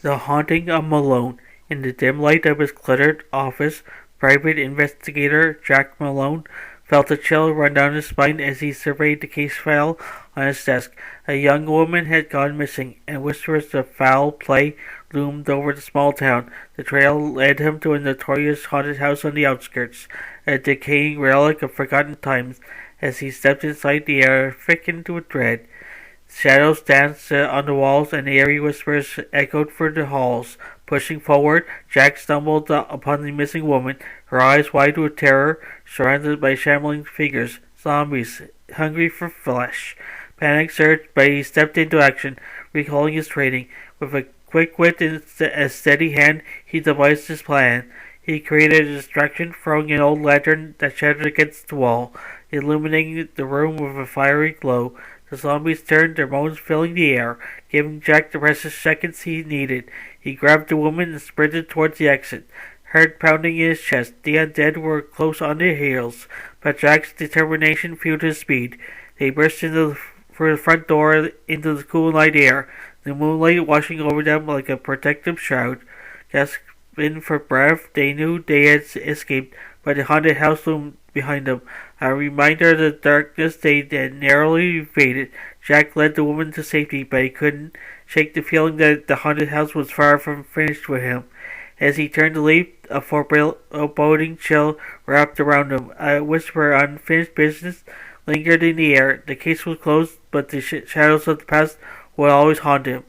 The Haunting of Malone. In the dim light of his cluttered office, Private Investigator Jack Malone felt a chill run down his spine as he surveyed the case file on his desk. A young woman had gone missing, and whispers of foul play loomed over the small town. The trail led him to a notorious haunted house on the outskirts, a decaying relic of forgotten times. As he stepped inside, the air thickened with dread. Shadows danced on the walls, and eerie whispers echoed through the halls. Pushing forward, Jack stumbled upon the missing woman, her eyes wide with terror, surrounded by shambling figures, zombies, hungry for flesh. Panic surged, but he stepped into action, recalling his training. With a quick wit and a steady hand, he devised his plan. He created a distraction, throwing an old lantern that shattered against the wall, illuminating the room with a fiery glow. The zombies turned, their moans filling the air, giving Jack the precious seconds he needed. He grabbed the woman and sprinted towards the exit, heart pounding in his chest. The undead were close on their heels, but Jack's determination fueled his speed. They burst through the front door into the cool night air, the moonlight washing over them like a protective shroud. Gasping for breath, they knew they had escaped, but the haunted house loomed behind them, a reminder of the darkness they had narrowly evaded. Jack led the woman to safety, but he couldn't shake the feeling that the haunted house was far from finished with him. As he turned to leave, a foreboding chill wrapped around him. A whisper of unfinished business lingered in the air. The case was closed, but the shadows of the past would always haunt him,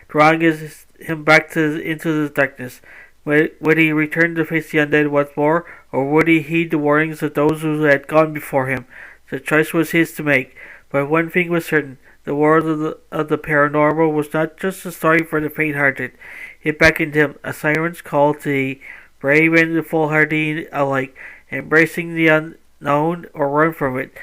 drawing him back into the darkness. Would he return to face the undead once more, or would he heed the warnings of those who had gone before him? The choice was his to make, but one thing was certain. The world of the paranormal was not just a story for the faint-hearted. It beckoned him, a siren's call to the brave and the foolhardy alike, embracing the unknown or run from it.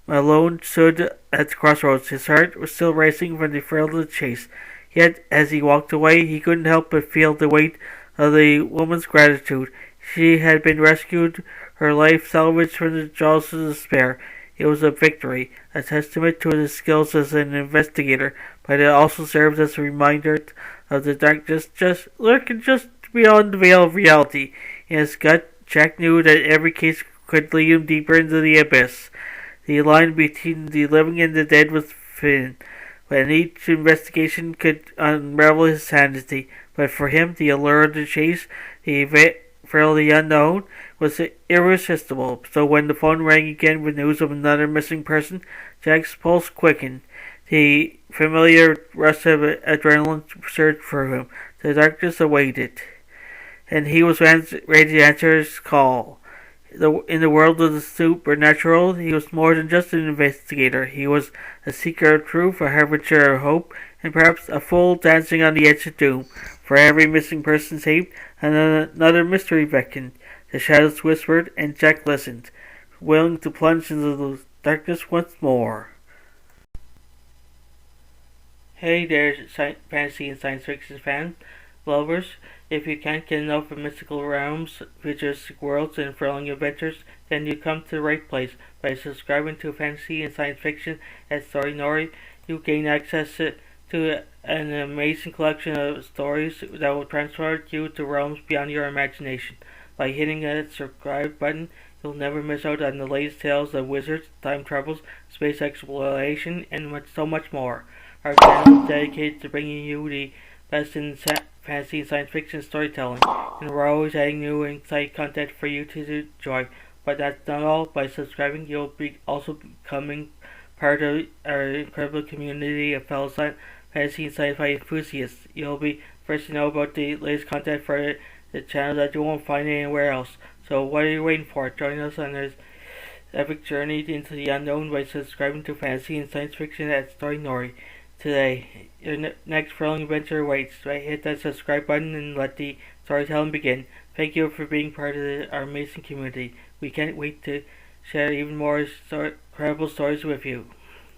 Malone stood at the crossroads. His heart was still racing from the thrill of the chase. Yet, as he walked away, he couldn't help but feel the weight of the woman's gratitude. She had been rescued, her life salvaged from the jaws of despair. It was a victory, a testament to his skills as an investigator, but it also served as a reminder of the darkness just lurking just beyond the veil of reality. In his gut, Jack knew that every case could lead him deeper into the abyss. The line between the living and the dead was thin, and each investigation could unravel his sanity. But for him, the allure of the chase, the thrill of the unknown, was irresistible. So when the phone rang again with news of another missing person, Jack's pulse quickened. The familiar rush of adrenaline surged through him. The darkness awaited, and he was ready to answer his call. In the world of the supernatural, he was more than just an investigator. He was a seeker of truth, a harbinger of hope, and perhaps a fool dancing on the edge of doom. For every missing person saved, another mystery beckoned. The shadows whispered, and Jack listened, willing to plunge into the darkness once more. Hey there, fantasy and science fiction fans, lovers. If you can't get enough of mystical realms, futuristic worlds, and thrilling adventures, then you come to the right place. By subscribing to fantasy and science fiction at Story Nori, you gain access to an amazing collection of stories that will transport you to realms beyond your imagination. By hitting that subscribe button, you'll never miss out on the latest tales of wizards, time travels, space exploration, and so much more. Our channel is dedicated to bringing you the best in fantasy and science fiction storytelling, and we're always adding new and exciting content for you to enjoy. But that's not all. By subscribing, you'll be also becoming part of our incredible community of fellow fantasy and sci-fi enthusiasts. You'll be first to know about the latest content for the channel that you won't find anywhere else. So what are you waiting for? Join us on this epic journey into the unknown by subscribing to fantasy and science fiction at Story Nori today. Your next thrilling adventure awaits. Right, hit that subscribe button and let the storytelling begin. Thank you for being part of our amazing community. We can't wait to share even more incredible stories with you.